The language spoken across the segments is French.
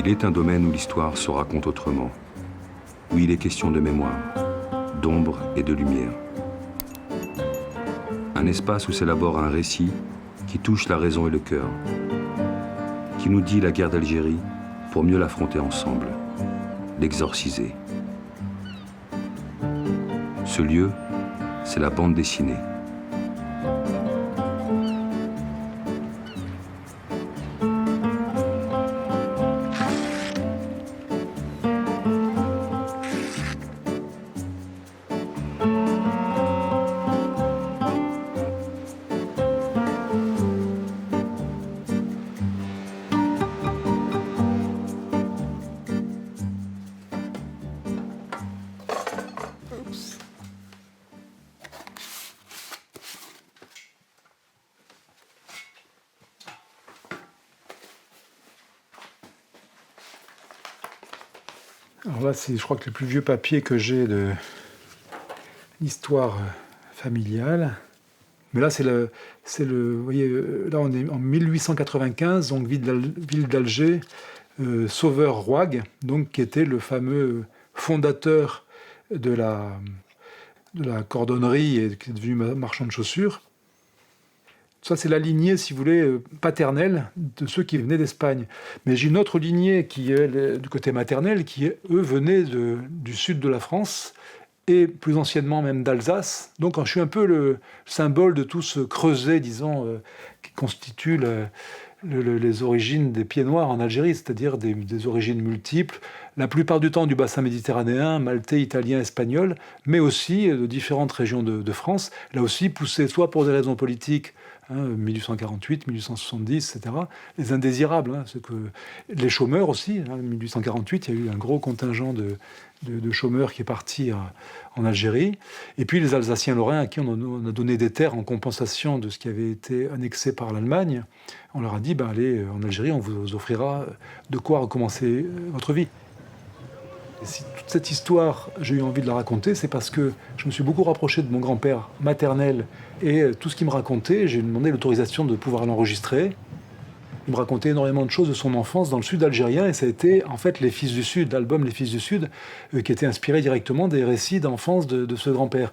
Il est un domaine où l'histoire se raconte autrement, où il est question de mémoire, d'ombre et de lumière. Un espace où s'élabore un récit qui touche la raison et le cœur, qui nous dit la guerre d'Algérie pour mieux l'affronter ensemble, l'exorciser. Ce lieu, c'est la bande dessinée. Alors là, c'est, je crois que les plus vieux papiers que j'ai de l'histoire familiale. Mais là, vous voyez, là on est en 1895, donc ville d'Alger, Sauveur Rouag, donc qui était le fameux fondateur de la cordonnerie et qui est devenu marchand de chaussures. Ça, c'est la lignée, si vous voulez, paternelle de ceux qui venaient d'Espagne. Mais j'ai une autre lignée qui est du côté maternel, qui, eux, venaient du sud de la France, et plus anciennement même d'Alsace. Donc je suis un peu le symbole de tout ce creuset, disons, qui constitue les origines des Pieds Noirs en Algérie, c'est-à-dire des origines multiples, la plupart du temps du bassin méditerranéen, maltais, italien, espagnol, mais aussi de différentes régions de France, là aussi poussées soit pour des raisons politiques, 1848, 1870, etc. Les indésirables, les chômeurs aussi. 1848, il y a eu un gros contingent de chômeurs qui est parti en Algérie. Et puis les Alsaciens-Lorrains à qui on a donné des terres en compensation de ce qui avait été annexé par l'Allemagne. On leur a dit, allez, en Algérie, on vous offrira de quoi recommencer votre vie. Et si toute cette histoire, j'ai eu envie de la raconter, c'est parce que je me suis beaucoup rapproché de mon grand-père maternel et tout ce qu'il me racontait, j'ai demandé l'autorisation de pouvoir l'enregistrer. Il me racontait énormément de choses de son enfance dans le sud algérien et ça a été en fait Les Fils du Sud, l'album Les Fils du Sud, qui était inspiré directement des récits d'enfance de ce grand-père.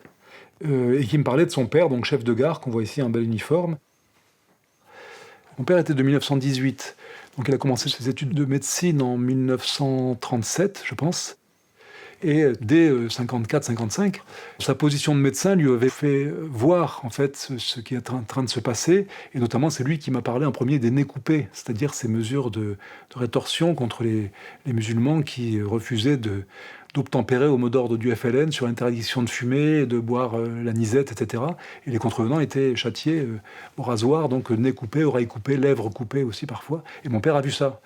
Et qui me parlait de son père, donc chef de gare, qu'on voit ici en bel uniforme. Mon père était de 1918. Donc il a commencé ses études de médecine en 1937, je pense. Et dès 54-55, sa position de médecin lui avait fait voir en fait ce qui est en train de se passer. Et notamment, c'est lui qui m'a parlé en premier des nez coupés, c'est-à-dire ces mesures de rétorsion contre les musulmans qui refusaient d'obtempérer au mot d'ordre du FLN sur l'interdiction de fumer, de boire l'anisette, etc. Et les contrevenants étaient châtiés au rasoir, donc nez coupé, oreilles coupées, lèvres coupées aussi parfois. Et mon père a vu ça.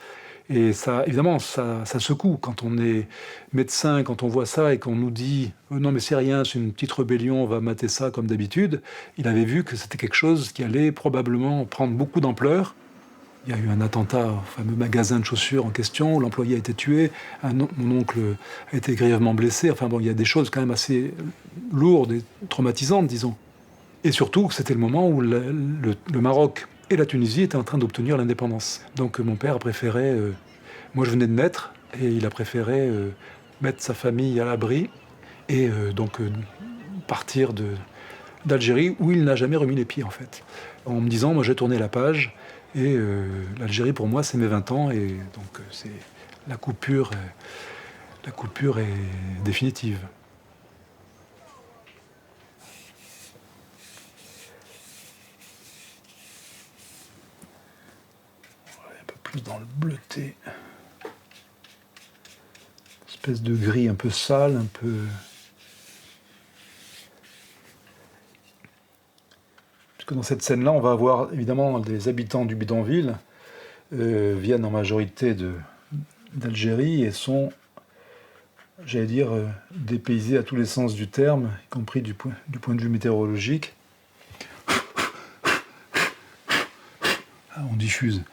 Et ça, évidemment, ça secoue quand on est médecin, quand on voit ça et qu'on nous dit « Non mais c'est rien, c'est une petite rébellion, on va mater ça comme d'habitude ». Il avait vu que c'était quelque chose qui allait probablement prendre beaucoup d'ampleur. Il y a eu un attentat au fameux magasin de chaussures en question, où l'employé a été tué, mon oncle a été grièvement blessé. Enfin bon, il y a des choses quand même assez lourdes et traumatisantes, disons. Et surtout, c'était le moment où le Maroc et la Tunisie étaient en train d'obtenir l'indépendance. Donc mon père a préféré... moi, je venais de naître, et il a préféré mettre sa famille à l'abri, et donc partir d'Algérie, où il n'a jamais remis les pieds, en fait. En me disant, moi, j'ai tourné la page, et l'Algérie, pour moi, c'est mes 20 ans, et donc c'est la coupure est définitive. Plus dans le bleuté. Espèce de gris un peu sale, un peu... Puisque dans cette scène-là, on va avoir évidemment des habitants du bidonville, viennent en majorité d'Algérie et sont, j'allais dire, dépaysés à tous les sens du terme, y compris du point de vue météorologique. On diffuse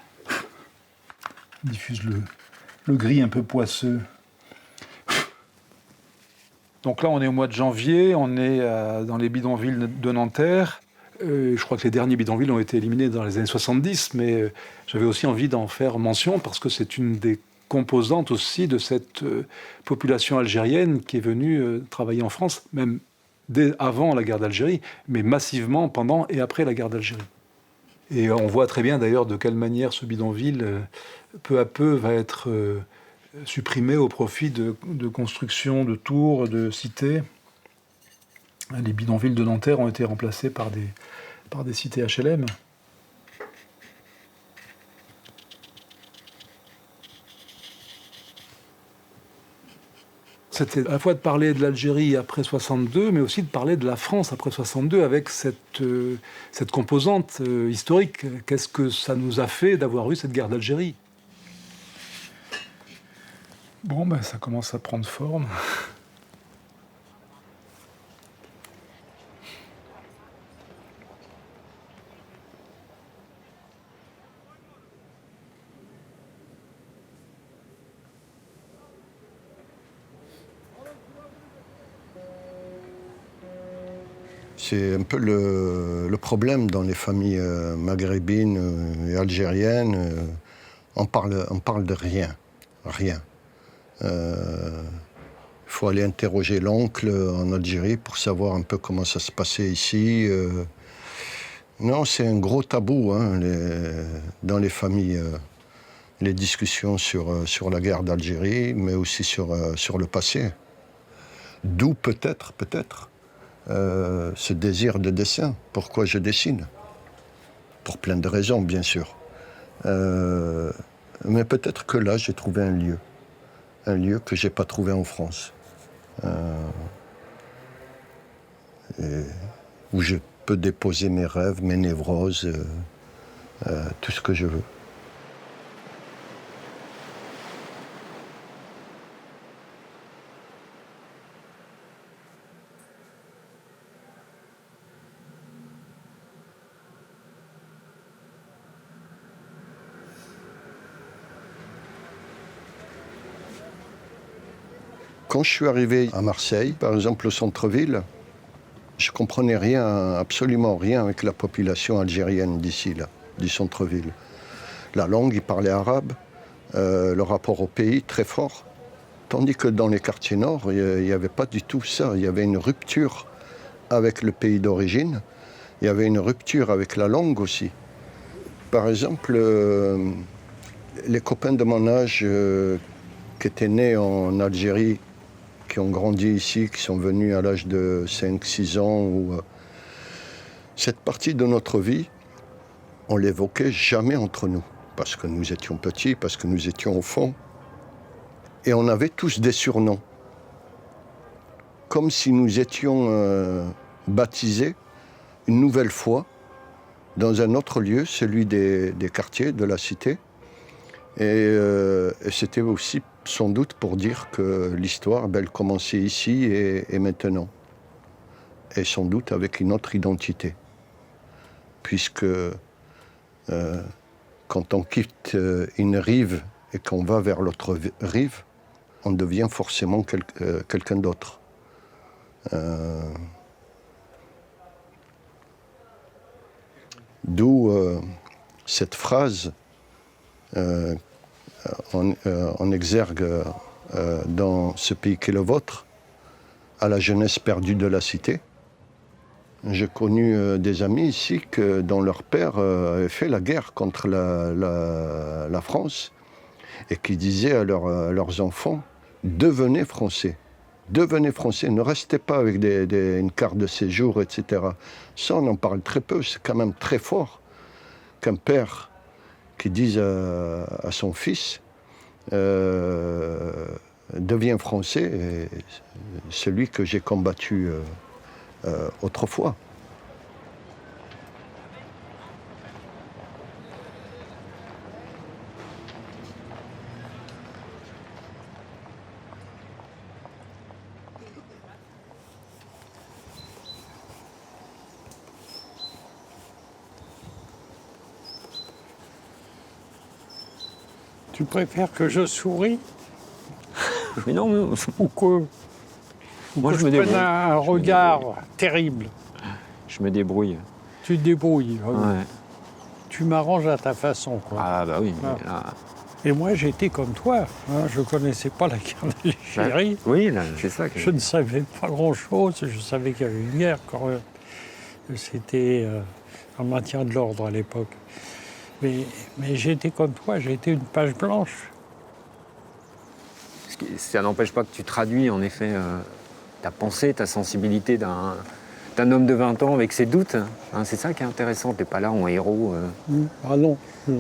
le gris un peu poisseux. Donc là, on est au mois de janvier, on est dans les bidonvilles de Nanterre. Je crois que les derniers bidonvilles ont été éliminés dans les années 70, mais j'avais aussi envie d'en faire mention parce que c'est une des composante aussi de cette population algérienne qui est venue travailler en France, même dès avant la guerre d'Algérie, mais massivement pendant et après la guerre d'Algérie. Et on voit très bien d'ailleurs de quelle manière ce bidonville, peu à peu, va être supprimé au profit de constructions de tours, de cités. Les bidonvilles de Nanterre ont été remplacés par des cités HLM. C'était à la fois de parler de l'Algérie après 62, mais aussi de parler de la France après 62, avec cette composante historique. Qu'est-ce que ça nous a fait d'avoir eu cette guerre d'Algérie? Bon, ben, ça commence à prendre forme. C'est un peu le problème dans les familles maghrébines et algériennes. On parle de rien. Rien. Il faut aller interroger l'oncle en Algérie pour savoir un peu comment ça se passait ici. Non, c'est un gros tabou hein, dans les familles, les discussions sur la guerre d'Algérie, mais aussi sur le passé. D'où peut-être, ce désir de dessin. Pourquoi je dessine? Pour plein de raisons, bien sûr. Mais peut-être que là, j'ai trouvé un lieu que je n'ai pas trouvé en France. Où je peux déposer mes rêves, mes névroses, tout ce que je veux. Quand je suis arrivé à Marseille, par exemple au centre-ville, je ne comprenais rien, absolument rien avec la population algérienne d'ici, là, du centre-ville. La langue, ils parlaient arabe, le rapport au pays, très fort. Tandis que dans les quartiers nord, il n'y avait pas du tout ça. Il y avait une rupture avec le pays d'origine, il y avait une rupture avec la langue aussi. Par exemple, les copains de mon âge qui étaient nés en Algérie, qui ont grandi ici, qui sont venus à l'âge de 5-6 ans. Cette partie de notre vie, on l'évoquait jamais entre nous, parce que nous étions petits, parce que nous étions enfants. Et on avait tous des surnoms, comme si nous étions baptisés une nouvelle fois dans un autre lieu, celui des quartiers, de la cité. Et c'était aussi sans doute pour dire que l'histoire, elle commençait ici et maintenant. Et sans doute avec une autre identité. Puisque quand on quitte une rive et qu'on va vers l'autre rive, on devient forcément quelqu'un d'autre. D'où cette phrase en exergue dans ce pays qui est le vôtre, à la jeunesse perdue de la cité. J'ai connu des amis ici dont leur père avait fait la guerre contre la France et qui disaient à leurs enfants « Devenez français, ne restez pas avec une carte de séjour, etc. » Ça, on en parle très peu, c'est quand même très fort qu'un père qui dise à son fils deviens français, et celui que j'ai combattu autrefois. Tu préfères que je souris Mais non, ou que, moi que je me prenne débrouille. un regard terrible? Je me débrouille. Tu te débrouilles. Ouais. Tu m'arranges à ta façon, quoi. Ah bah oui, mais Ah. là, Et moi, j'étais comme toi. Hein, je ne connaissais pas la guerre d'Algérie. Oui, là, c'est ça. Je ne savais pas grand-chose. Je savais qu'il y avait une guerre quand même. C'était un maintien de l'ordre à l'époque. Mais j'étais comme toi, j'ai été une page blanche. Ça n'empêche pas que tu traduis, en effet, ta pensée, ta sensibilité d'un homme de 20 ans avec ses doutes. Hein, c'est ça qui est intéressant. Tu n'es pas là en héros. Ah non, je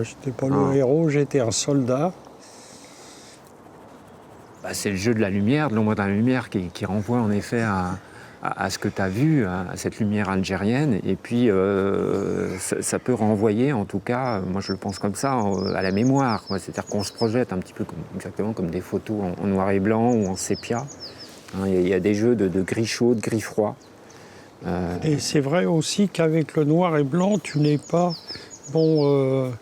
n'étais pas le héros, j'étais un soldat. Bah, c'est le jeu de la lumière, de l'ombre de la lumière qui renvoie en effet à ce que tu as vu, à cette lumière algérienne. Et puis, ça peut renvoyer, en tout cas, moi je le pense comme ça, à la mémoire. C'est-à-dire qu'on se projette un petit peu exactement comme des photos en noir et blanc ou en sépia. Hein, il y a des jeux de gris chaud, de gris froid. Et c'est vrai aussi qu'avec le noir et blanc, tu n'es pas dans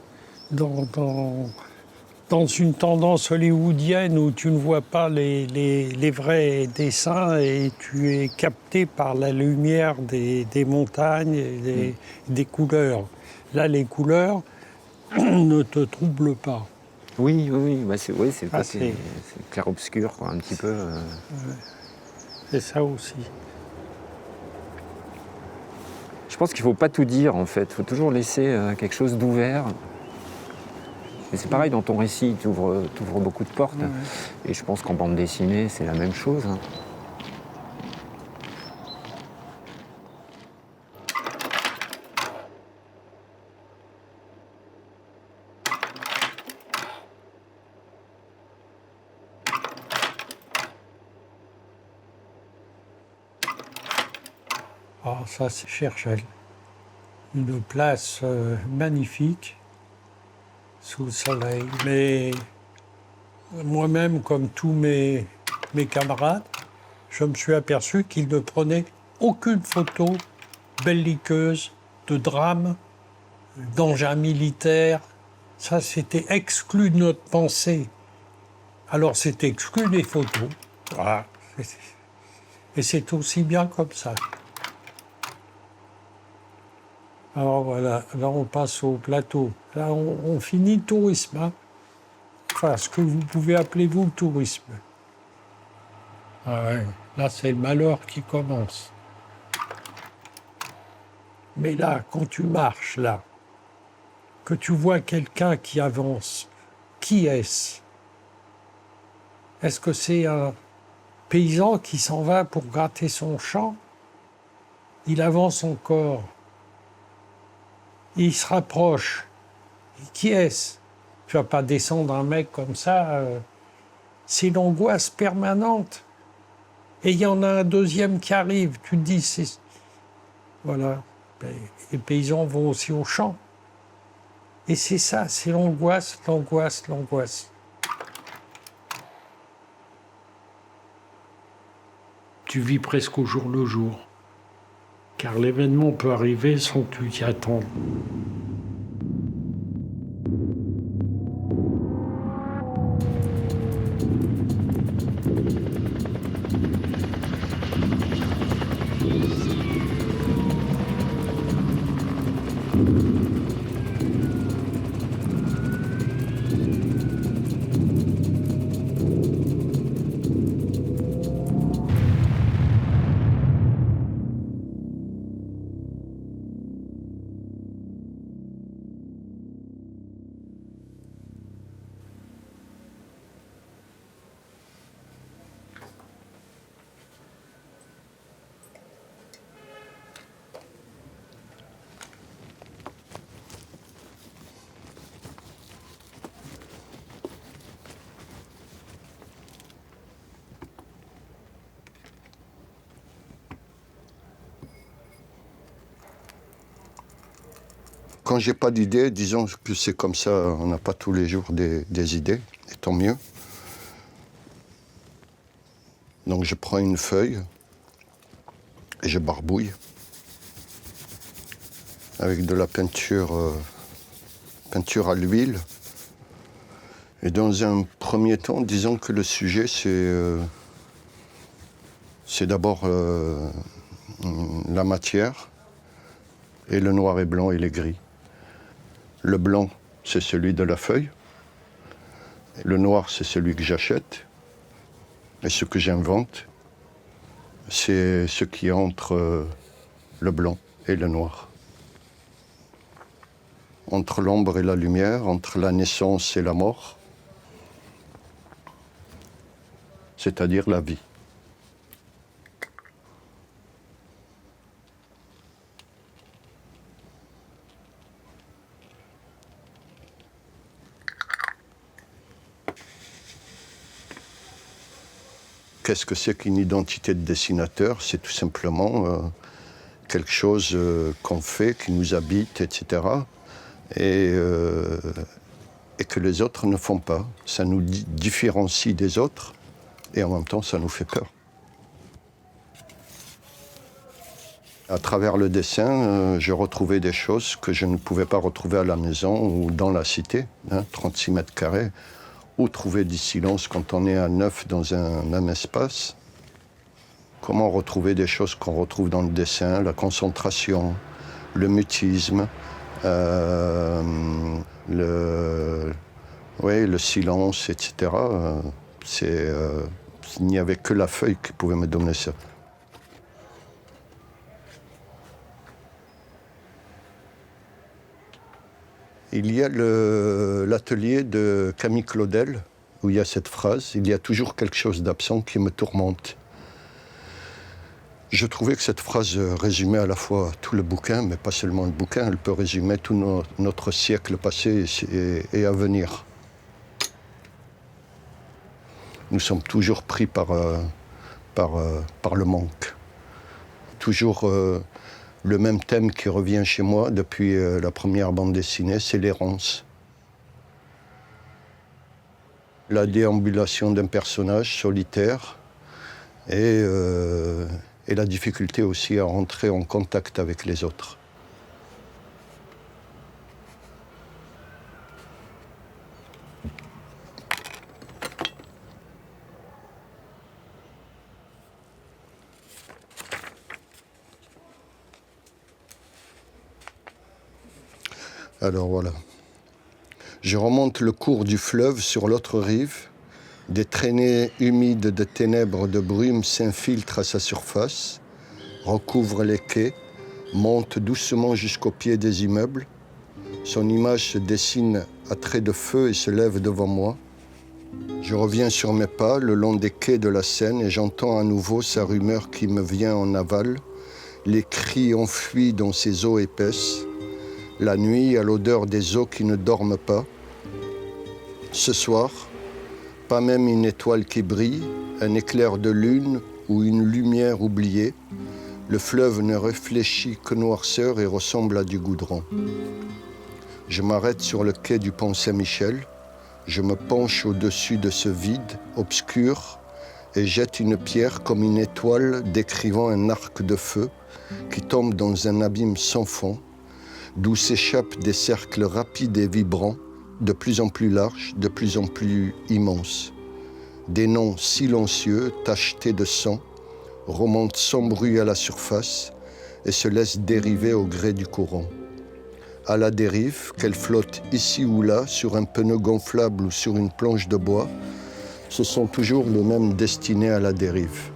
une tendance hollywoodienne où tu ne vois pas les vrais dessins et tu es capté par la lumière des montagnes et des couleurs. Là, les couleurs ne te troublent pas. Oui. Bah, c'est clair-obscur, quoi, un petit peu. C'est ça aussi. Je pense qu'il ne faut pas tout dire, en fait. Il faut toujours laisser quelque chose d'ouvert. Et c'est pareil dans ton récit, tu ouvres beaucoup de portes. Ouais. Et je pense qu'en bande dessinée, c'est la même chose. Ah, ça, c'est Cherchel. Une place magnifique, sous le soleil. Mais moi-même, comme tous mes camarades, je me suis aperçu qu'ils ne prenaient aucune photo belliqueuse, de drame, d'engin militaire. Ça, c'était exclu de notre pensée. Alors, c'était exclu des photos. Voilà. Et c'est aussi bien comme ça. Alors voilà, là on passe au plateau. Là on finit le tourisme. Hein. Enfin, ce que vous pouvez appeler vous le tourisme. Ah ouais, là c'est le malheur qui commence. Mais là, quand tu marches là, que tu vois quelqu'un qui avance, qui est-ce? Est-ce que c'est un paysan qui s'en va pour gratter son champ? Il avance encore. Il se rapproche. Qui est-ce? Tu vas pas descendre un mec comme ça. C'est l'angoisse permanente. Et il y en a un deuxième qui arrive. Tu te dis, c'est... Voilà. Les paysans vont aussi au champ. Et c'est ça, c'est l'angoisse. Tu vis presque au jour le jour. Car l'événement peut arriver sans que tu t'y attendes. Quand j'ai pas d'idées, disons que c'est comme ça, on n'a pas tous les jours des idées, et tant mieux. Donc je prends une feuille et je barbouille avec de la peinture à l'huile. Et dans un premier temps, disons que le sujet, c'est d'abord la matière et le noir et blanc et les gris. Le blanc, c'est celui de la feuille. Le noir, c'est celui que j'achète. Et ce que j'invente, c'est ce qui est entre le blanc et le noir. Entre l'ombre et la lumière, entre la naissance et la mort, c'est-à-dire la vie. Qu'est-ce que c'est qu'une identité de dessinateur? C'est tout simplement quelque chose qu'on fait, qui nous habite, etc. Et que les autres ne font pas. Ça nous différencie des autres et en même temps, ça nous fait peur. À travers le dessin, je retrouvais des choses que je ne pouvais pas retrouver à la maison ou dans la cité, 36 mètres carrés. Où trouver du silence quand on est à neuf dans un même espace? Comment retrouver des choses qu'on retrouve dans le dessin, la concentration, le mutisme, le silence, etc. Il n'y avait que la feuille qui pouvait me donner ça. Il y a l'atelier de Camille Claudel, où il y a cette phrase « Il y a toujours quelque chose d'absent qui me tourmente ». Je trouvais que cette phrase résumait à la fois tout le bouquin, mais pas seulement le bouquin, elle peut résumer tout notre siècle passé et à venir. Nous sommes toujours pris par le manque. Toujours le même thème qui revient chez moi depuis la première bande dessinée, c'est l'errance. La déambulation d'un personnage solitaire et la difficulté aussi à rentrer en contact avec les autres. Alors voilà. Je remonte le cours du fleuve sur l'autre rive. Des traînées humides de ténèbres de brume s'infiltrent à sa surface, recouvrent les quais, montent doucement jusqu'au pied des immeubles. Son image se dessine à traits de feu et se lève devant moi. Je reviens sur mes pas le long des quais de la Seine et j'entends à nouveau sa rumeur qui me vient en aval, les cris enfuis dans ses eaux épaisses. La nuit, à l'odeur des eaux qui ne dorment pas. Ce soir, pas même une étoile qui brille, un éclair de lune ou une lumière oubliée. Le fleuve ne réfléchit que noirceur et ressemble à du goudron. Je m'arrête sur le quai du pont Saint-Michel. Je me penche au-dessus de ce vide obscur et jette une pierre comme une étoile décrivant un arc de feu qui tombe dans un abîme sans fond, d'où s'échappent des cercles rapides et vibrants, de plus en plus larges, de plus en plus immenses. Des noms silencieux, tachetés de sang, remontent sans bruit à la surface et se laissent dériver au gré du courant. À la dérive, qu'elles flottent ici ou là, sur un pneu gonflable ou sur une planche de bois, ce sont toujours les mêmes destinés à la dérive.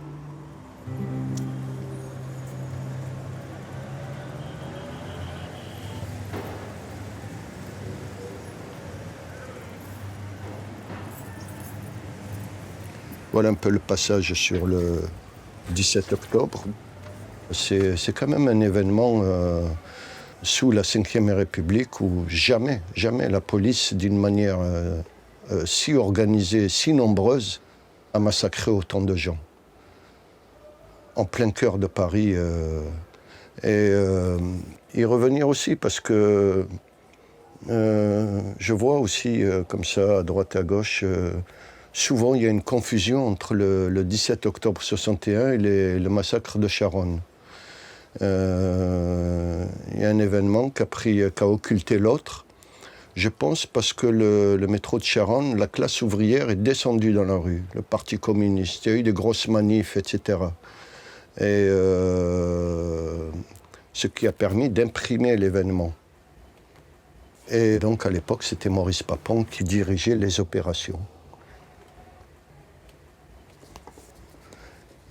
Voilà un peu le passage sur le 17 octobre. C'est quand même un événement sous la Ve République où jamais la police, d'une manière si organisée, si nombreuse, a massacré autant de gens. En plein cœur de Paris. Y revenir aussi parce que je vois aussi comme ça, à droite et à gauche, souvent, il y a une confusion entre le 17 octobre 61 et le massacre de Charonne. Il y a un événement qui a occulté l'autre. Je pense parce que le métro de Charonne, la classe ouvrière est descendue dans la rue, le Parti communiste. Il y a eu des grosses manifs, etc. Et ce qui a permis d'imprimer l'événement. Et donc à l'époque, c'était Maurice Papon qui dirigeait les opérations.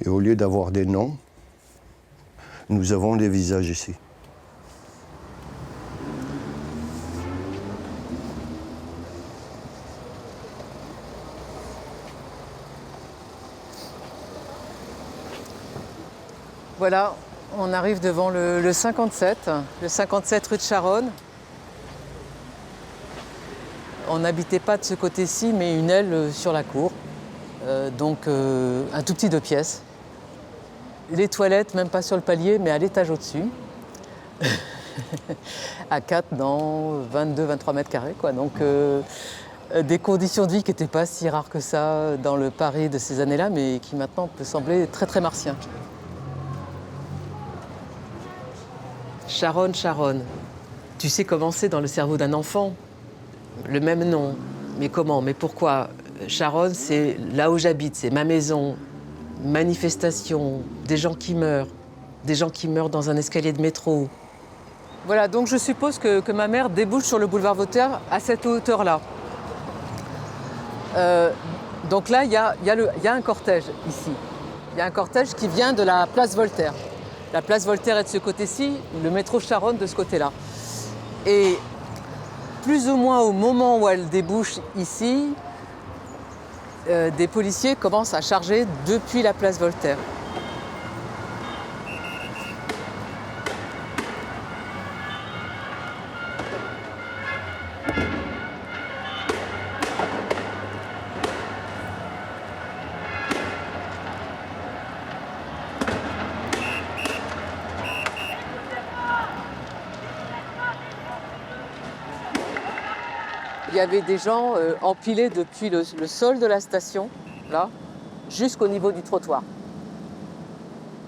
Et au lieu d'avoir des noms, nous avons des visages ici. Voilà, on arrive devant le 57 rue de Charonne. On n'habitait pas de ce côté-ci, mais une aile sur la cour. Donc un tout petit 2 pièces. Les toilettes, même pas sur le palier, mais à l'étage au-dessus. À 4 dans 22-23 mètres carrés, quoi. Donc des conditions de vie qui n'étaient pas si rares que ça dans le Paris de ces années-là, mais qui maintenant peut sembler très très martien. Charonne, Charonne. Tu sais comment c'est dans le cerveau d'un enfant? Le même nom. Mais comment? Mais pourquoi? Charonne, c'est là où j'habite, c'est ma maison. Manifestation, des gens qui meurent dans un escalier de métro. Voilà, donc je suppose que ma mère débouche sur le boulevard Voltaire à cette hauteur-là. Donc là, il y a un cortège ici. Il y a un cortège qui vient de la place Voltaire. La place Voltaire est de ce côté-ci, le métro Charonne de ce côté-là. Et plus ou moins au moment où elle débouche ici, des policiers commencent à charger depuis la place Voltaire. Il y avait des gens empilés depuis le sol de la station, là, jusqu'au niveau du trottoir.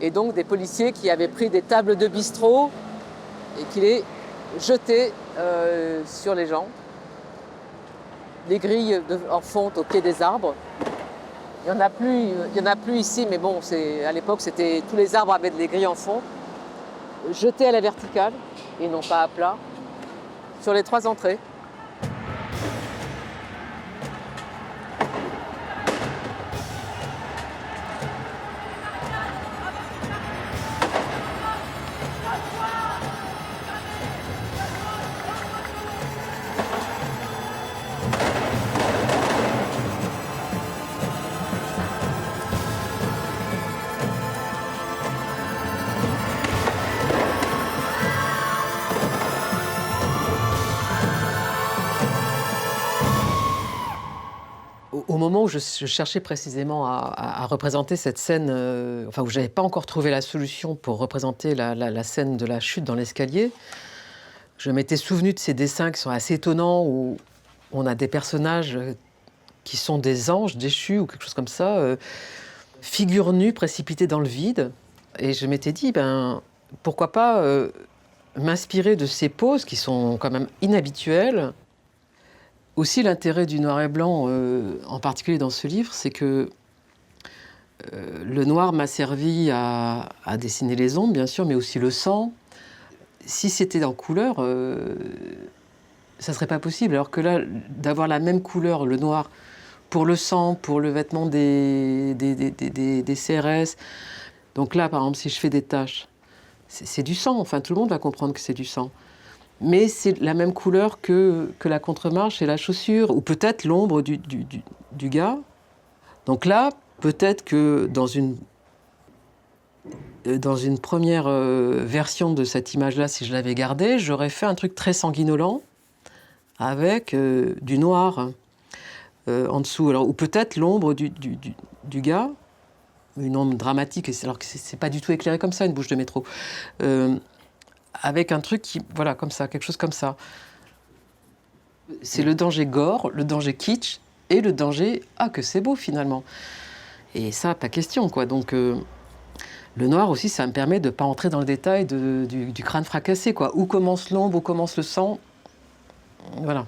Et donc des policiers qui avaient pris des tables de bistrot et qui les jetaient sur les gens. Les grilles en fonte au pied des arbres. Il n'y en a plus ici, mais bon, à l'époque, tous les arbres avaient des grilles en fonte. Jetés à la verticale, et non pas à plat, sur les 3 entrées. Au moment où je cherchais précisément à représenter cette scène, où je n'avais pas encore trouvé la solution pour représenter la scène de la chute dans l'escalier, je m'étais souvenu de ces dessins qui sont assez étonnants, où on a des personnages qui sont des anges déchus ou quelque chose comme ça, figures nues précipitées dans le vide. Et je m'étais dit, pourquoi pas m'inspirer de ces poses qui sont quand même inhabituelles. Aussi, l'intérêt du noir et blanc, en particulier dans ce livre, c'est que le noir m'a servi à dessiner les ombres, bien sûr, mais aussi le sang. Si c'était en couleur, ça ne serait pas possible. Alors que là, d'avoir la même couleur, le noir, pour le sang, pour le vêtement des CRS. Donc là, par exemple, si je fais des taches, c'est du sang. Enfin, tout le monde va comprendre que c'est du sang. Mais c'est la même couleur que la contre-marche et la chaussure, ou peut-être l'ombre du gars. Donc là, peut-être que dans une première version de cette image-là, si je l'avais gardée, j'aurais fait un truc très sanguinolent avec du noir en dessous. Alors, ou peut-être l'ombre du gars, une ombre dramatique, alors que c'est pas du tout éclairé comme ça, une bouche de métro. Avec un truc qui, voilà, comme ça, quelque chose comme ça. C'est le danger gore, le danger kitsch et le danger « ah, que c'est beau, finalement ». Et ça, pas question, quoi. Donc, le noir aussi, ça me permet de ne pas entrer dans le détail du crâne fracassé, quoi. Où commence l'ombre, où commence le sang. Voilà.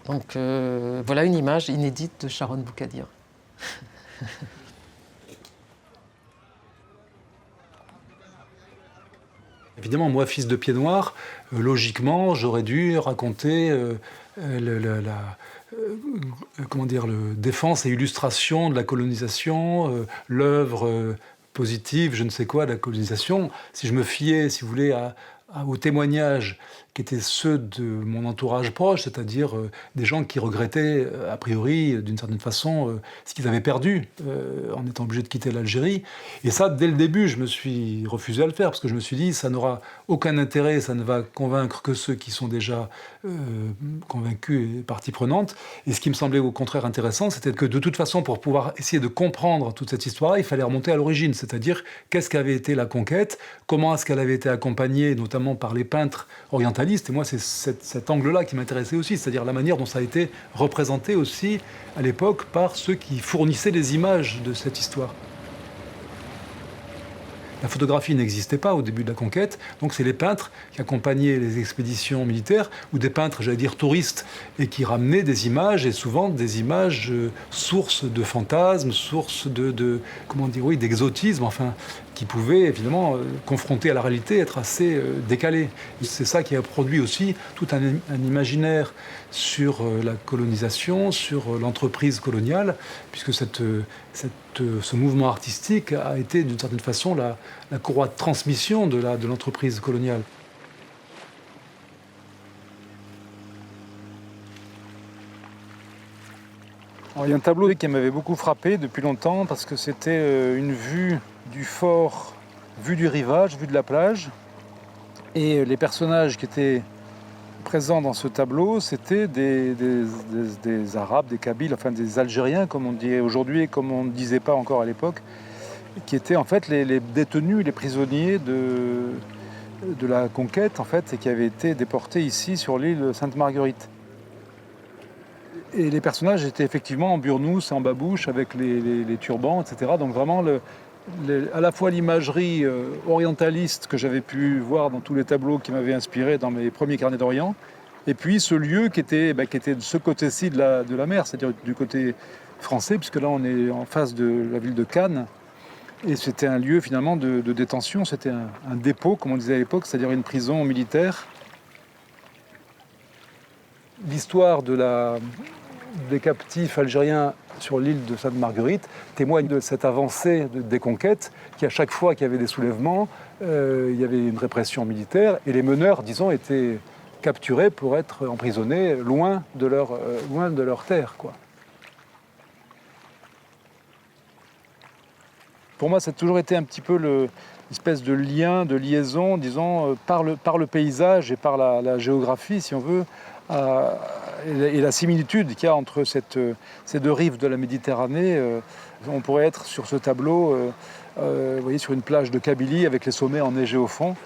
Donc, voilà une image inédite de Charonne Boukadir. Évidemment, moi, fils de pied noir, logiquement, j'aurais dû raconter comment dire, le défense et illustration de la colonisation, l'œuvre positive, je ne sais quoi, de la colonisation. Si je me fiais, si vous voulez, aux témoignages qui étaient ceux de mon entourage proche, c'est-à-dire des gens qui regrettaient, a priori, d'une certaine façon, ce qu'ils avaient perdu en étant obligés de quitter l'Algérie. Et ça, dès le début, je me suis refusé à le faire, parce que je me suis dit, ça n'aura aucun intérêt, ça ne va convaincre que ceux qui sont déjà convaincus et partie prenante. Et ce qui me semblait au contraire intéressant, c'était que de toute façon, pour pouvoir essayer de comprendre toute cette histoire-là, il fallait remonter à l'origine, c'est-à-dire qu'est-ce qu'avait été la conquête, comment est-ce qu'elle avait été accompagnée, notamment par les peintres orientalistes. Et moi, c'est cet angle-là qui m'intéressait aussi, c'est-à-dire la manière dont ça a été représenté aussi à l'époque par ceux qui fournissaient les images de cette histoire. La photographie n'existait pas au début de la conquête, donc c'est les peintres qui accompagnaient les expéditions militaires, ou des peintres, j'allais dire, touristes, et qui ramenaient des images, et souvent des images sources de fantasmes, sources comment dire, oui, d'exotisme, enfin, qui pouvaient évidemment, confrontés à la réalité, être assez décalés. C'est ça qui a produit aussi tout un imaginaire sur la colonisation, sur l'entreprise coloniale, puisque ce mouvement artistique a été d'une certaine façon la courroie de transmission de l'entreprise coloniale. Alors, il y a un tableau qui m'avait beaucoup frappé depuis longtemps parce que c'était une vue du fort, vue du rivage, vue de la plage. Et les personnages qui étaient présents dans ce tableau, c'était des Arabes, des Kabyles, enfin des Algériens, comme on dit aujourd'hui et comme on ne disait pas encore à l'époque, qui étaient en fait les détenus, les prisonniers de la conquête, en fait, et qui avaient été déportés ici sur l'île Sainte-Marguerite. Et les personnages étaient effectivement en burnous, en babouche, avec les turbans, etc. Donc vraiment, à la fois l'imagerie orientaliste que j'avais pu voir dans tous les tableaux qui m'avaient inspiré dans mes premiers carnets d'Orient, et puis ce lieu qui était de ce côté-ci de la mer, c'est-à-dire du côté français, puisque là on est en face de la ville de Cannes, et c'était un lieu finalement de détention, c'était un dépôt, comme on disait à l'époque, c'est-à-dire une prison militaire. L'histoire des captifs algériens sur l'île de Sainte-Marguerite témoigne de cette avancée des conquêtes, qui à chaque fois qu'il y avait des soulèvements, il y avait une répression militaire, et les meneurs, disons, étaient capturés pour être emprisonnés loin de leur terre, quoi. Pour moi, ça a toujours été un petit peu l'espèce de lien, de liaison, disons, par le paysage et par la géographie, si on veut, et la similitude qu'il y a entre ces deux rives de la Méditerranée. On pourrait être sur ce tableau, vous voyez, sur une plage de Kabylie avec les sommets enneigés au fond.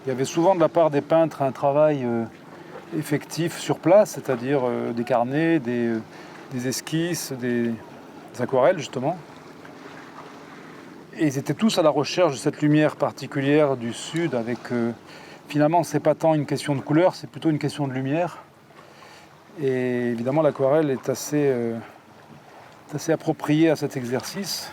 Il y avait souvent de la part des peintres un travail effectif sur place, c'est-à-dire des carnets, des esquisses, des aquarelles justement. Et ils étaient tous à la recherche de cette lumière particulière du sud avec... finalement, c'est pas tant une question de couleur, c'est plutôt une question de lumière. Et évidemment, l'aquarelle est assez appropriée à cet exercice.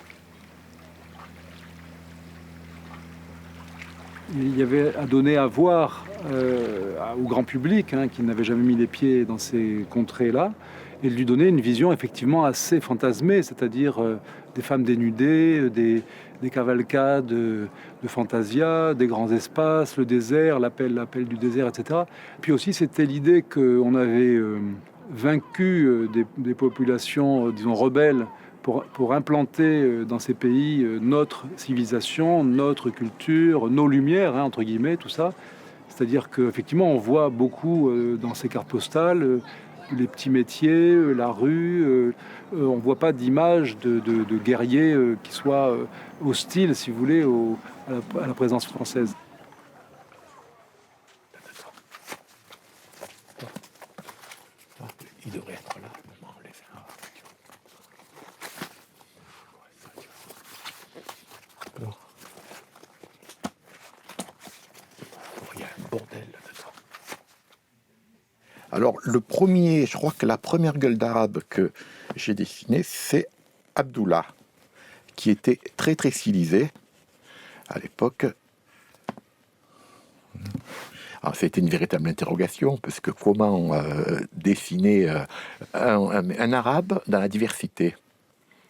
Il y avait à donner à voir au grand public, qui n'avait jamais mis les pieds dans ces contrées-là, et de lui donner une vision effectivement assez fantasmée, c'est-à-dire des femmes dénudées, des cavalcades de fantasia, des grands espaces, le désert, l'appel du désert, etc. Puis aussi, c'était l'idée qu'on avait vaincu des populations, disons, rebelles pour implanter dans ces pays notre civilisation, notre culture, nos lumières, entre guillemets, tout ça. C'est-à-dire qu'effectivement, on voit beaucoup dans ces cartes postales les petits métiers, la rue. On ne voit pas d'image de guerriers qui soient hostiles, si vous voulez, à la présence française. Il devrait être là. Il y a un bordel là-dedans. Alors, je crois que la première gueule d'arabe que j'ai dessinée, c'est Abdullah, qui était très très stylisé à l'époque. Alors, c'était une véritable interrogation, parce que comment dessiner un arabe dans la diversité?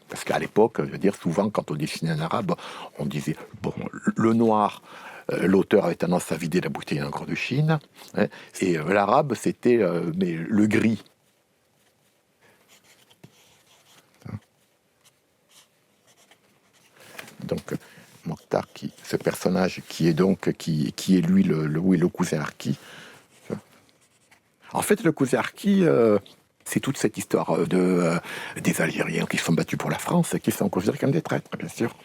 Parce qu'à l'époque, je veux dire, souvent, quand on dessinait un arabe, on disait, bon, le noir, l'auteur avait tendance à vider la bouteille d'encre de Chine, hein, et l'arabe, c'était mais le gris. Donc, Mokhtar, ce personnage qui est donc qui est lui le cousin Arki. En fait, le cousin Arki, c'est toute cette histoire des Algériens qui sont battus pour la France et qui sont considérés comme des traîtres, bien sûr.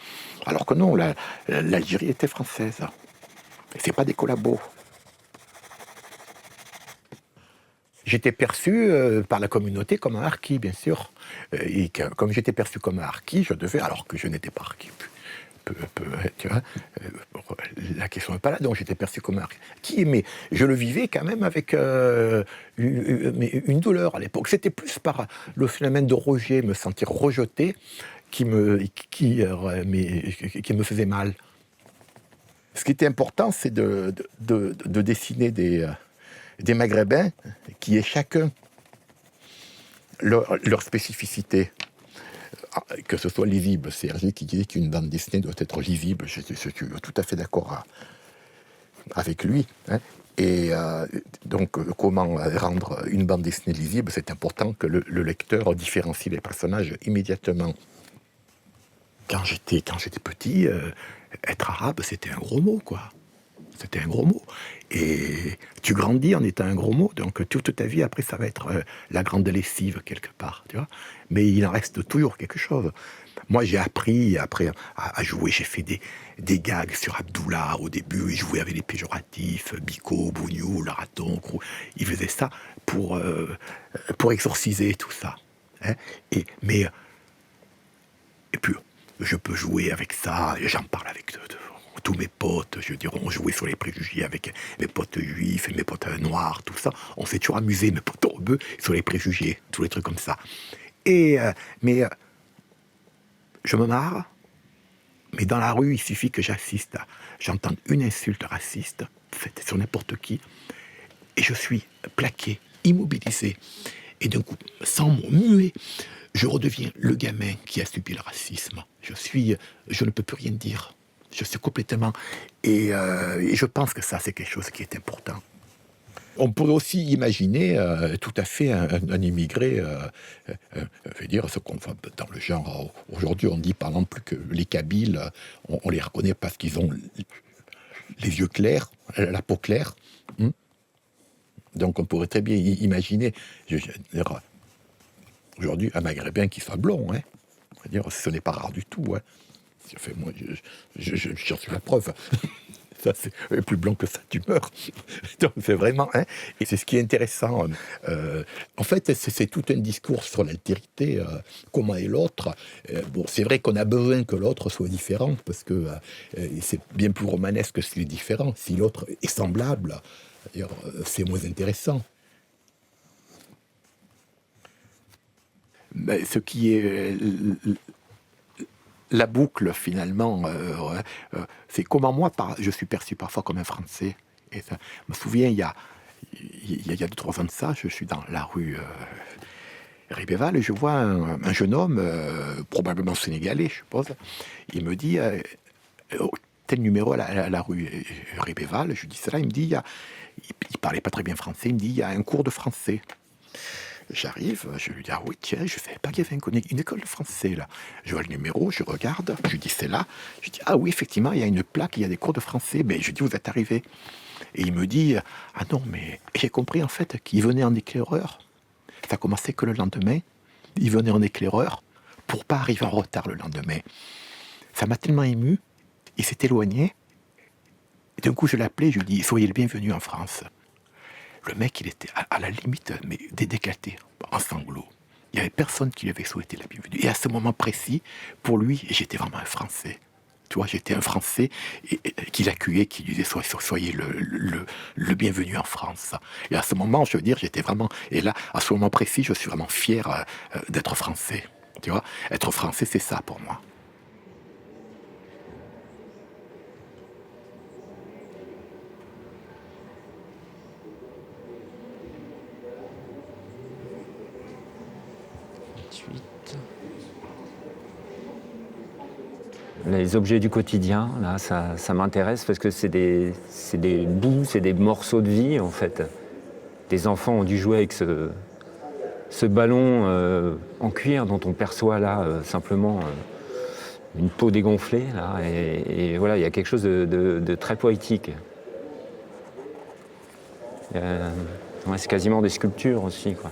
Alors que non, l'Algérie était française. Et c'est pas des collabos. J'étais perçu par la communauté comme un harki, bien sûr. Et comme j'étais perçu comme un harki, je devais, alors que je n'étais pas harki. Tu vois, la question n'est pas là, donc j'étais perçu comme un harki. Mais je le vivais quand même avec une douleur à l'époque. C'était plus par le phénomène de rejet, me sentir rejeté, qui me faisait mal. Ce qui était important, c'est de dessiner des Maghrébins qui aient chacun leur spécificité. Que ce soit lisible, c'est Hergé qui disait qu'une bande dessinée doit être lisible. Je suis tout à fait d'accord avec lui. Hein. Et donc, comment rendre une bande dessinée lisible? C'est important que le lecteur différencie les personnages immédiatement. Quand j'étais petit, être arabe, c'était un gros mot, quoi. C'était un gros mot. Et tu grandis en étant un gros mot, donc toute ta vie, après, ça va être la grande lessive, quelque part, tu vois. Mais il en reste toujours quelque chose. Moi, j'ai appris, après, à jouer. J'ai fait des gags sur Abdullah au début. Il jouait avec les péjoratifs, Bico, Bougnou, le raton, il faisait ça pour exorciser tout ça. Hein. Et puis, je peux jouer avec ça, j'en parle avec tous mes potes, je dirais, on jouait sur les préjugés avec mes potes juifs et mes potes noirs, tout ça. On s'est toujours amusé, mes potes rebeux, sur les préjugés, tous les trucs comme ça. Mais je me marre, mais dans la rue, il suffit que j'entende une insulte raciste, faite sur n'importe qui, et je suis plaqué, immobilisé. Et d'un coup, sans mot, muet, je redeviens le gamin qui a subi le racisme. Je ne peux plus rien dire. Je suis complètement... Et je pense que ça, c'est quelque chose qui est important. On pourrait aussi imaginer tout à fait un immigré, je veux dire, ce qu'on voit dans le genre. Aujourd'hui, on dit par exemple que les Kabyles, on les reconnaît parce qu'ils ont les yeux clairs, la peau claire. Donc on pourrait très bien imaginer, aujourd'hui, un Maghrébin qui soit blond. Hein. Je veux dire, ce n'est pas rare du tout. Hein. Enfin, moi, j'en suis la preuve. Ça, c'est plus blanc que ça, tu meurs. Donc, c'est vraiment... Hein, et c'est ce qui est intéressant. En fait, c'est tout un discours sur l'altérité. Comment est l'autre? Bon, c'est vrai qu'on a besoin que l'autre soit différent, parce que c'est bien plus romanesque s'il est différent. Si l'autre est semblable, c'est moins intéressant. Mais ce qui est... La boucle, finalement, c'est comment moi, je suis perçu parfois comme un Français. Et ça, je me souviens, il y a 2-3 ans de ça, je suis dans la rue Ribéval et je vois un jeune homme, probablement sénégalais, je suppose. Il me dit, tel numéro à la rue Ribéval, je dis cela, il me dit, il parlait pas très bien français, il me dit, il y a un cours de français. J'arrive, je lui dis, ah oui, tiens, je ne savais pas qu'il y avait une école de français, là. Je vois le numéro, je regarde, je dis, c'est là. Je dis, ah oui, effectivement, il y a une plaque, il y a des cours de français. Mais je dis, vous êtes arrivé. Et il me dit, ah non, mais j'ai compris, en fait, qu'il venait en éclaireur. Ça commençait que le lendemain. Il venait en éclaireur pour pas arriver en retard le lendemain. Ça m'a tellement ému. Il s'est éloigné. Et d'un coup, je l'appelais, je lui dis, soyez le bienvenu en France. Le mec, il était à la limite, mais déclaté, en sanglots. Il n'y avait personne qui lui avait souhaité la bienvenue. Et à ce moment précis, pour lui, j'étais vraiment un Français. Tu vois, j'étais un Français qui l'accueillait, qui lui disait soyez le bienvenu en France. Et à ce moment, je veux dire, j'étais vraiment... Et là, à ce moment précis, je suis vraiment fier d'être Français. Tu vois, être Français, c'est ça pour moi. Les objets du quotidien, là, ça m'intéresse parce que c'est des bouts, c'est des morceaux de vie, en fait. Des enfants ont dû jouer avec ce ballon en cuir dont on perçoit là simplement une peau dégonflée. Là, et voilà, il y a quelque chose de très poétique. Ouais, c'est quasiment des sculptures aussi, quoi.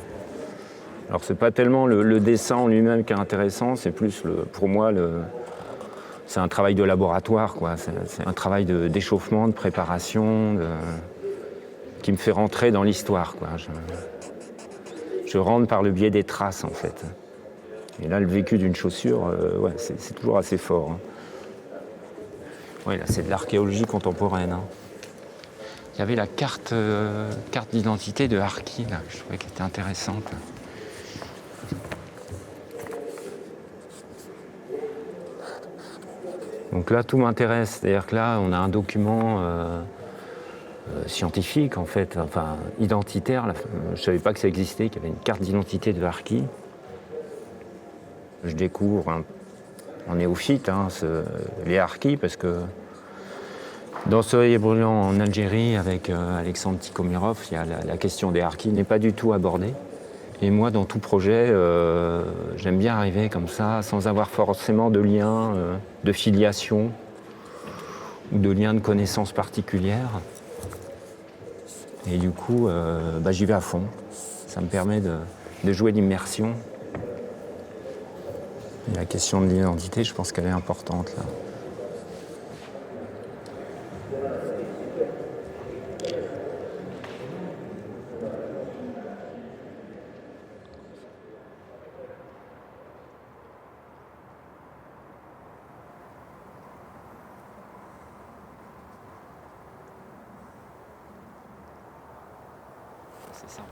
Alors c'est pas tellement le dessin en lui-même qui est intéressant, c'est plus pour moi c'est un travail de laboratoire, quoi. C'est un travail d'échauffement, de préparation, qui me fait rentrer dans l'histoire, quoi. Je rentre par le biais des traces, en fait. Et là, le vécu d'une chaussure, ouais, c'est toujours assez fort. Hein. Ouais, là, c'est de l'archéologie contemporaine. Hein. Il y avait la carte d'identité de Harki, là, que je trouvais qu'elle était intéressante. Donc là, tout m'intéresse. C'est-à-dire que là, on a un document scientifique, en fait, enfin identitaire. Je ne savais pas que ça existait, qu'il y avait une carte d'identité de Harki. Je découvre en néophyte les Harkis, parce que dans Soleil brûlant en Algérie, avec Alexandre Tikhomirov, la question des Harkis n'est pas du tout abordée. Et moi, dans tout projet, j'aime bien arriver comme ça, sans avoir forcément de lien, de filiation, ou de lien de connaissance particulière. Et du coup, j'y vais à fond. Ça me permet de jouer l'immersion. Et la question de l'identité, je pense qu'elle est importante, là. C'est sympa.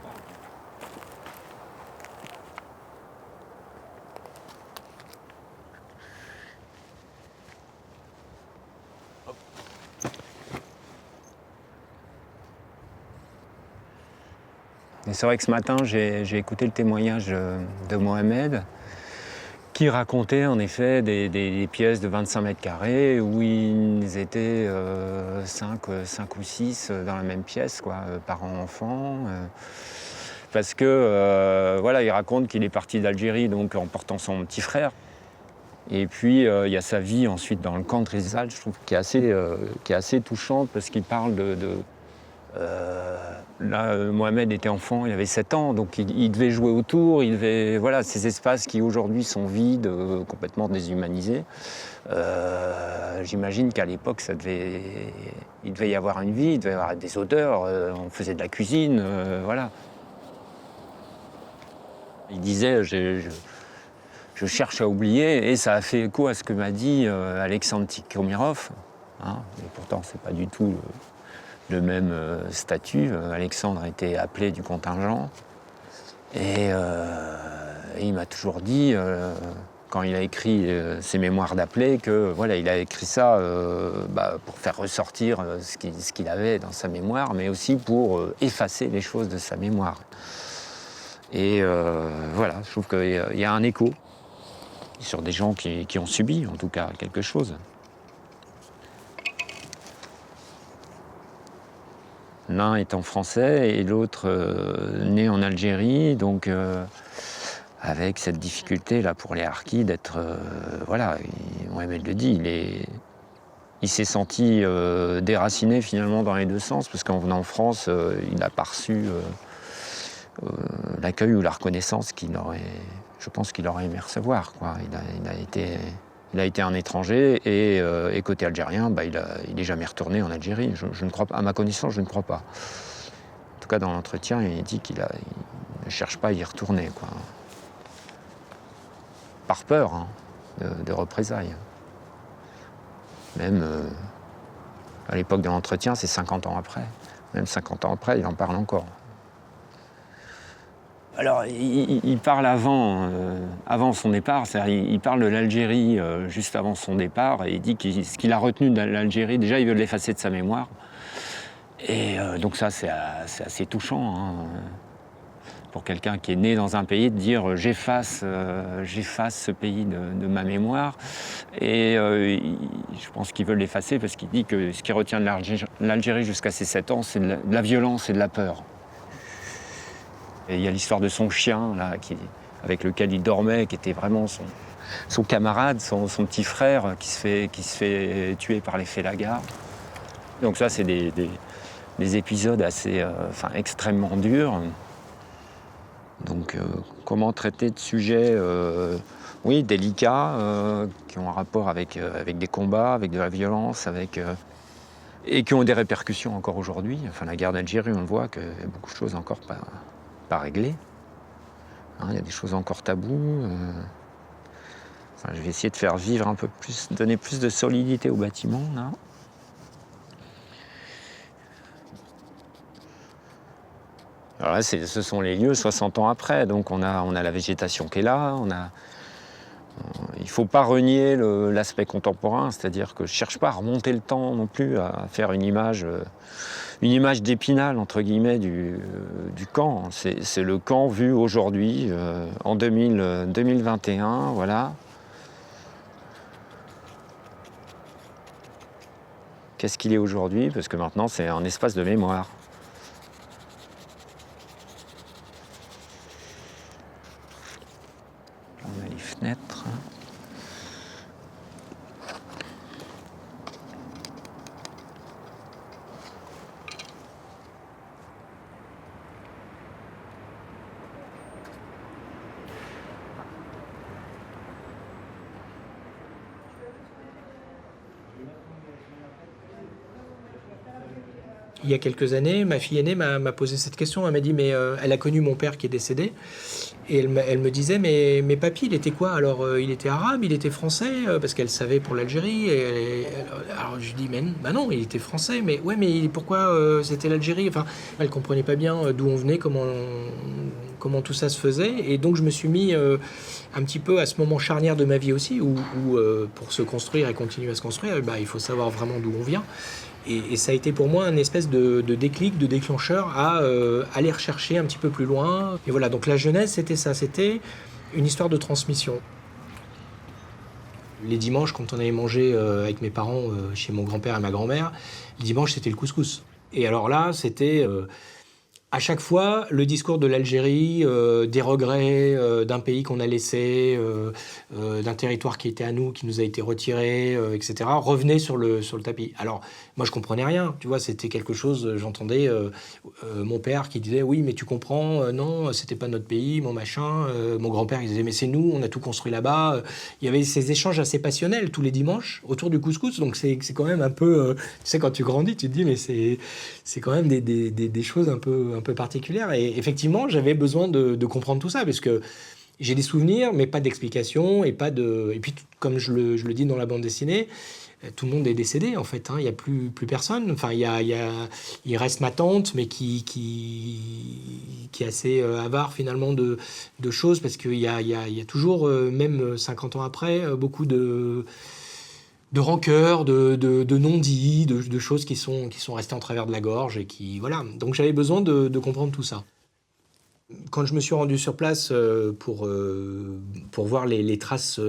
Et c'est vrai que ce matin, j'ai écouté le témoignage de Mohamed, qui racontait en effet des pièces de 25 mètres carrés où ils étaient 5 ou 6 dans la même pièce, quoi, parents-enfants. Parce que, voilà, il raconte qu'il est parti d'Algérie donc en portant son petit frère. Et puis, il y a sa vie ensuite dans le camp de Rizal, je trouve, qui est assez touchante parce qu'il parle là, Mohamed était enfant, il avait 7 ans, donc il devait jouer autour, voilà, ces espaces qui aujourd'hui sont vides, complètement déshumanisés. J'imagine qu'à l'époque, il devait y avoir une vie, il devait y avoir des odeurs, on faisait de la cuisine, voilà. Il disait, je cherche à oublier, et ça a fait écho à ce que m'a dit Alexandre Tikhomirov, hein, et pourtant c'est pas du tout le même statut. Alexandre était appelé du contingent. Et il m'a toujours dit, quand il a écrit ses mémoires d'appelé, que voilà, il a écrit ça pour faire ressortir ce qu'il avait dans sa mémoire, mais aussi pour effacer les choses de sa mémoire. Et voilà, je trouve qu'il y a un écho sur des gens qui ont subi, en tout cas, quelque chose. L'un étant français et l'autre né en Algérie, donc avec cette difficulté là pour les Harkis d'être, voilà, Mohamed le dit, il s'est senti déraciné finalement dans les deux sens, parce qu'en venant en France, il n'a pas reçu l'accueil ou la reconnaissance je pense qu'il aurait aimé recevoir, quoi. Il a été un étranger et côté algérien, il n'est jamais retourné en Algérie. Je ne crois pas, à ma connaissance, je ne crois pas. En tout cas, dans l'entretien, il dit qu'il ne cherche pas à y retourner, quoi. Par peur, hein, de représailles. Même à l'époque de l'entretien, c'est 50 ans après. Même 50 ans après, il en parle encore. Alors, il parle avant son départ, c'est-à-dire il parle de l'Algérie juste avant son départ, et il dit que ce qu'il a retenu de l'Algérie, déjà, il veut l'effacer de sa mémoire. Et donc ça, c'est assez touchant. Hein. pour quelqu'un qui est né dans un pays de dire j'efface ce pays de ma mémoire. Et je pense qu'ils veulent l'effacer parce qu'il dit que ce qui retient de l'Algérie jusqu'à ses 7 ans, c'est de la violence et de la peur. Et il y a l'histoire de son chien là, avec lequel il dormait, qui était vraiment son camarade, son petit frère qui se fait tuer par les Félagas. Donc ça, c'est des épisodes assez, extrêmement durs. Donc comment traiter de sujets délicats, qui ont un rapport avec des combats, avec de la violence, et qui ont des répercussions encore aujourd'hui. Enfin, la guerre d'Algérie, on le voit qu'il y a beaucoup de choses encore pas réglées. Il y a des choses encore taboues. Je vais essayer de faire vivre un peu plus, donner plus de solidité au bâtiment, là. Alors là, ce sont les lieux 60 ans après, donc on a la végétation qui est là, il ne faut pas renier l'aspect contemporain, c'est-à-dire que je ne cherche pas à remonter le temps non plus, à faire une image d'Épinal, entre guillemets, du camp. C'est le camp vu aujourd'hui, en 2021, voilà. Qu'est-ce qu'il est aujourd'hui? Parce que maintenant, c'est un espace de mémoire. On a les fenêtres. Il y a quelques années, ma fille aînée m'a posé cette question. Elle m'a dit, mais elle a connu mon père qui est décédé. Et elle me disait, mais papy, il était quoi? Alors, il était arabe, il était français, parce qu'elle savait pour l'Algérie. Alors, je lui dis, mais bah non, il était français. Mais ouais, mais pourquoi c'était l'Algérie? Enfin, elle comprenait pas bien d'où on venait, comment tout ça se faisait. Et donc, je me suis mis un petit peu à ce moment charnière de ma vie aussi, où pour se construire et continuer à se construire, il faut savoir vraiment d'où on vient. Et ça a été pour moi une espèce de déclic, de déclencheur à aller rechercher un petit peu plus loin. Et voilà, donc la genèse, c'était ça, c'était une histoire de transmission. Les dimanches, quand on allait manger avec mes parents chez mon grand-père et ma grand-mère, le dimanche, c'était le couscous. Et alors là, c'était à chaque fois le discours de l'Algérie, des regrets d'un pays qu'on a laissé, d'un territoire qui était à nous, qui nous a été retiré, etc., revenait sur le tapis. Alors, moi, je comprenais rien, tu vois, c'était quelque chose, j'entendais mon père qui disait « Oui, mais tu comprends, non, c'était pas notre pays, mon machin. » Mon grand-père, il disait « Mais c'est nous, on a tout construit là-bas. » Il y avait ces échanges assez passionnels tous les dimanches autour du couscous, donc c'est quand même un peu... tu sais, quand tu grandis, tu te dis « Mais c'est quand même des choses un peu particulières. » Et effectivement, j'avais besoin de comprendre tout ça, parce que j'ai des souvenirs, mais pas d'explications, et puis, comme je le dis dans la bande dessinée, tout le monde est décédé, en fait. Il n'y a plus personne. Enfin, il reste ma tante, mais qui est assez avare, finalement, de choses, parce qu'il y a toujours, même 50 ans après, beaucoup de rancœur, de non-dits, de choses qui sont restées en travers de la gorge, et qui... Voilà. Donc, j'avais besoin de comprendre tout ça. Quand je me suis rendu sur place pour voir les traces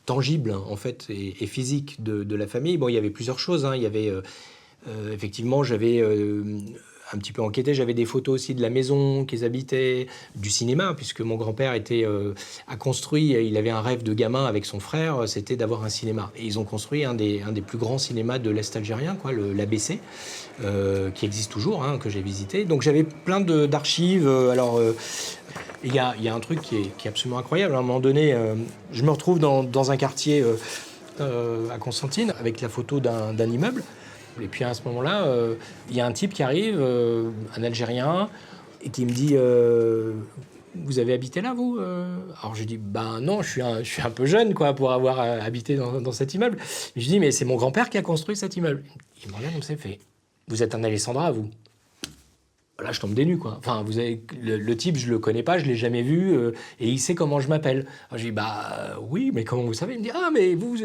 tangibles, en fait, et physiques de la famille, bon, il y avait plusieurs choses. Il y avait effectivement, j'avais un petit peu enquêté, j'avais des photos aussi de la maison qu'ils habitaient, du cinéma, puisque mon grand-père a construit, il avait un rêve de gamin avec son frère, c'était d'avoir un cinéma. Et ils ont construit un des plus grands cinémas de l'Est algérien, l'ABC, qui existe toujours, que j'ai visité. Donc j'avais plein d'archives. Alors, il y a un truc qui est absolument incroyable. À un moment donné, je me retrouve dans un quartier à Constantine, avec la photo d'un immeuble. Et puis à ce moment-là, il y a un type qui arrive, un Algérien, et qui me dit vous avez habité là, vous? Alors je dis ben non, je suis un peu jeune pour avoir habité dans cet immeuble. Et je dis mais c'est mon grand-père qui a construit cet immeuble. Il me regarde comme ça, il fait vous êtes un Alessandra, vous? Là, je tombe des nues, quoi. Enfin, vous avez le type, je le connais pas, je l'ai jamais vu, et il sait comment je m'appelle. Alors, je dis, bah oui, mais comment vous savez? Il me dit, ah, mais vous,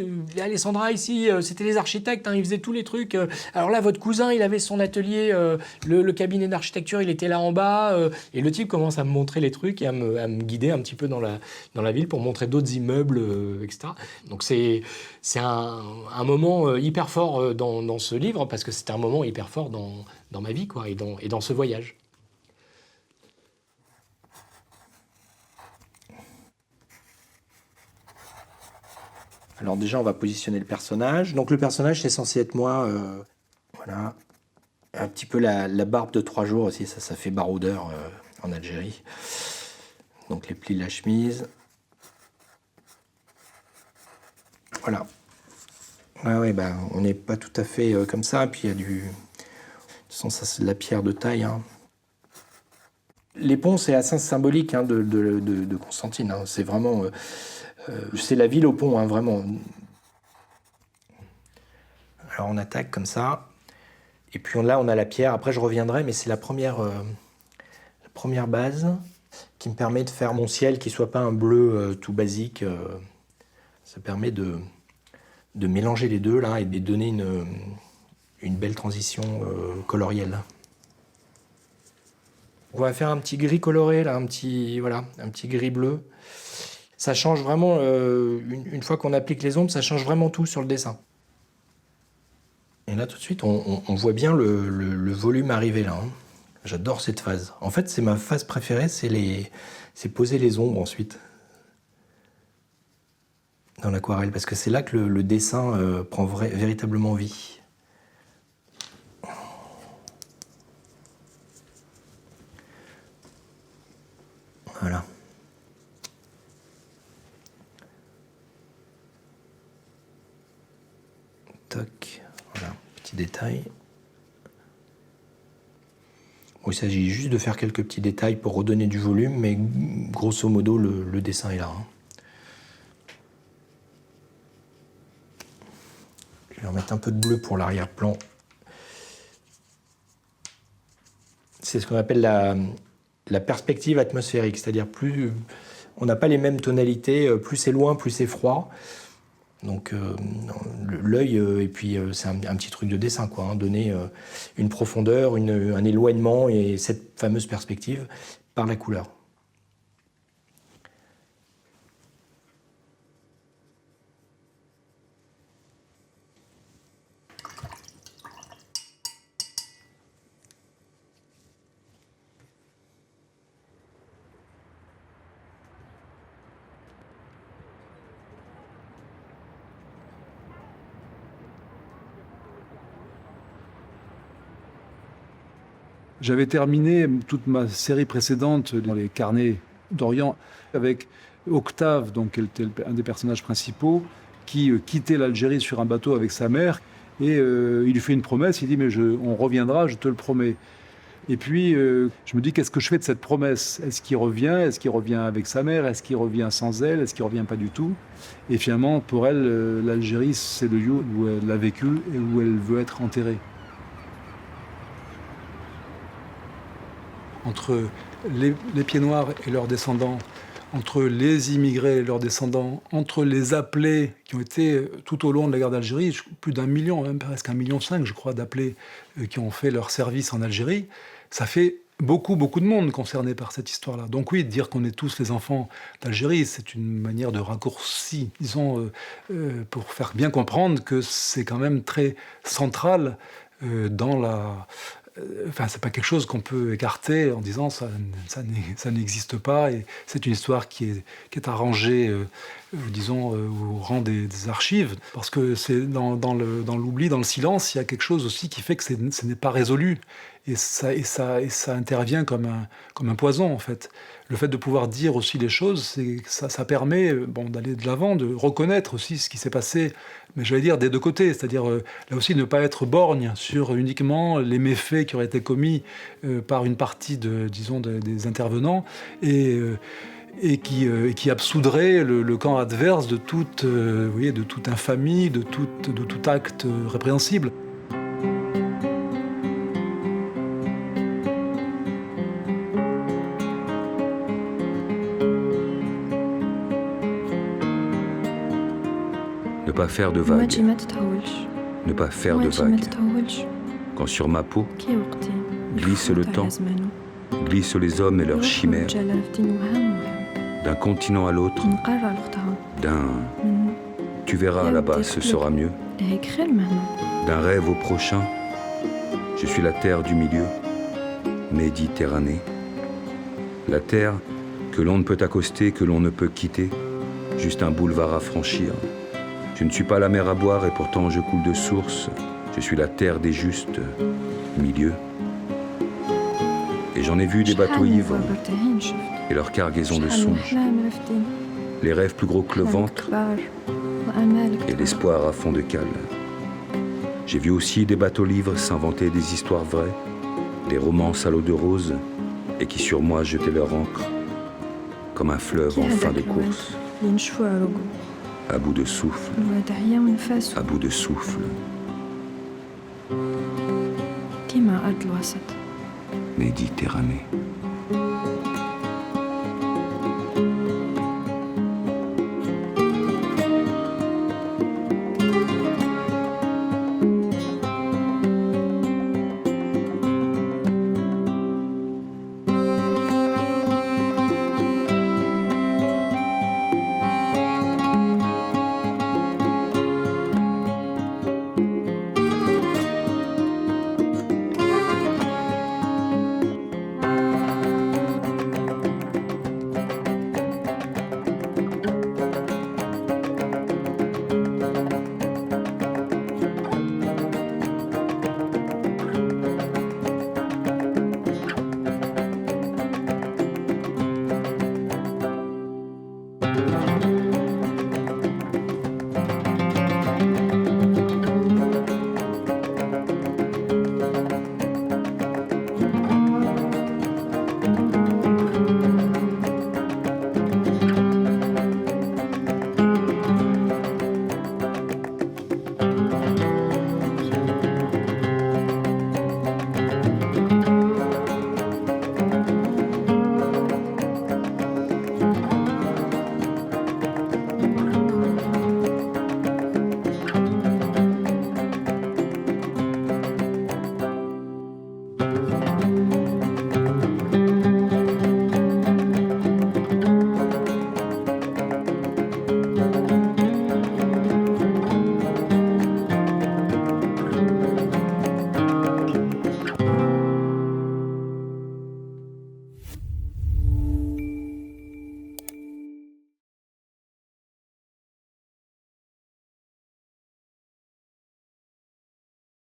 Alessandra, ici, c'était les architectes, hein, ils faisaient tous les trucs. Alors là, votre cousin, il avait son atelier, le cabinet d'architecture, il était là en bas. Et le type commence à me montrer les trucs et à me guider un petit peu dans la ville pour montrer d'autres immeubles, etc. Donc c'est un moment hyper fort dans ce livre, parce que c'était un moment hyper fort dans ma vie, quoi, et dans ce voyage. Alors déjà, on va positionner le personnage. Donc le personnage, c'est censé être moi, voilà, un petit peu la barbe de 3 jours aussi, ça fait baroudeur en Algérie. Donc les plis de la chemise. Voilà. Ouais, bah, on n'est pas tout à fait comme ça, et puis il y a du... De toute façon, ça, c'est de la pierre de taille. Hein. Les ponts, c'est assez symbolique hein, de Constantine. Hein. C'est vraiment... c'est la ville au pont, hein, vraiment. Alors, on attaque comme ça. Et puis là, on a la pierre. Après, je reviendrai, mais c'est la première base qui me permet de faire mon ciel qui ne soit pas un bleu tout basique. Ça permet de mélanger les deux, là, et de donner une belle transition colorielle. On va faire un petit gris coloré, là, un petit gris bleu. Ça change vraiment, une fois qu'on applique les ombres, ça change vraiment tout sur le dessin. Et là, tout de suite, on voit bien le volume arriver, là. Hein. J'adore cette phase. En fait, c'est ma phase préférée, c'est poser les ombres ensuite. Dans l'aquarelle, parce que c'est là que le dessin prend véritablement vie. Voilà. Toc, voilà, petit détail. Bon, il s'agit juste de faire quelques petits détails pour redonner du volume, mais grosso modo, le dessin est là. Hein. Je vais remettre un peu de bleu pour l'arrière-plan. C'est ce qu'on appelle la perspective atmosphérique, c'est-à-dire plus on n'a pas les mêmes tonalités, plus c'est loin, plus c'est froid. Donc l'œil, et puis c'est un petit truc de dessin, quoi, hein, donner une profondeur, un éloignement et cette fameuse perspective par la couleur. J'avais terminé toute ma série précédente dans les carnets d'Orient avec Octave, donc, qui était un des personnages principaux, qui quittait l'Algérie sur un bateau avec sa mère. Et il lui fait une promesse, il dit « mais on reviendra, je te le promets ». Et puis, je me dis, qu'est-ce que je fais de cette promesse? Est-ce qu'il revient? Est-ce qu'il revient avec sa mère? Est-ce qu'il revient sans elle? Est-ce qu'il revient pas du tout? Et finalement, pour elle, l'Algérie, c'est le lieu où elle a vécu et où elle veut être enterrée. Entre les pieds noirs et leurs descendants, entre les immigrés et leurs descendants, entre les appelés qui ont été tout au long de la guerre d'Algérie, plus d'1 million, même presque 1,5 million, je crois, d'appelés qui ont fait leur service en Algérie, ça fait beaucoup de monde concerné par cette histoire-là. Donc oui, dire qu'on est tous les enfants d'Algérie, c'est une manière de raccourci, disons, pour faire bien comprendre que c'est quand même très central dans la... Enfin, c'est pas quelque chose qu'on peut écarter en disant ça n'existe pas, et c'est une histoire qui est arrangée, disons, au rang des archives, parce que c'est dans l'oubli, dans le silence, il y a quelque chose aussi qui fait que ce n'est pas résolu, et ça intervient comme un poison, en fait. Le fait de pouvoir dire aussi les choses, ça permet d'aller de l'avant, de reconnaître aussi ce qui s'est passé, mais j'allais dire des deux côtés, c'est-à-dire là aussi ne pas être borgne sur uniquement les méfaits qui auraient été commis par une partie des intervenants, et qui absoudrait le camp adverse de toute infamie, de tout acte répréhensible. faire de vagues, ne pas faire de vagues. Quand sur ma peau glisse le temps, glissent les hommes et leurs chimères, d'un continent à l'autre, tu verras là-bas, ce sera mieux. D'un rêve au prochain, je suis la terre du milieu, Méditerranée. La terre que l'on ne peut accoster, que l'on ne peut quitter, juste un boulevard à franchir. Je ne suis pas la mer à boire et pourtant je coule de source. Je suis la terre des justes, milieu. Et j'en ai vu des bateaux ivres et leur cargaison de songes. Les rêves plus gros que le ventre et l'espoir à fond de cale. J'ai vu aussi des bateaux livres s'inventer des histoires vraies, des romances à l'eau de rose, et qui sur moi jetaient leur encre, comme un fleuve en fin de course, à bout de souffle, à bout de souffle. Méditerranée.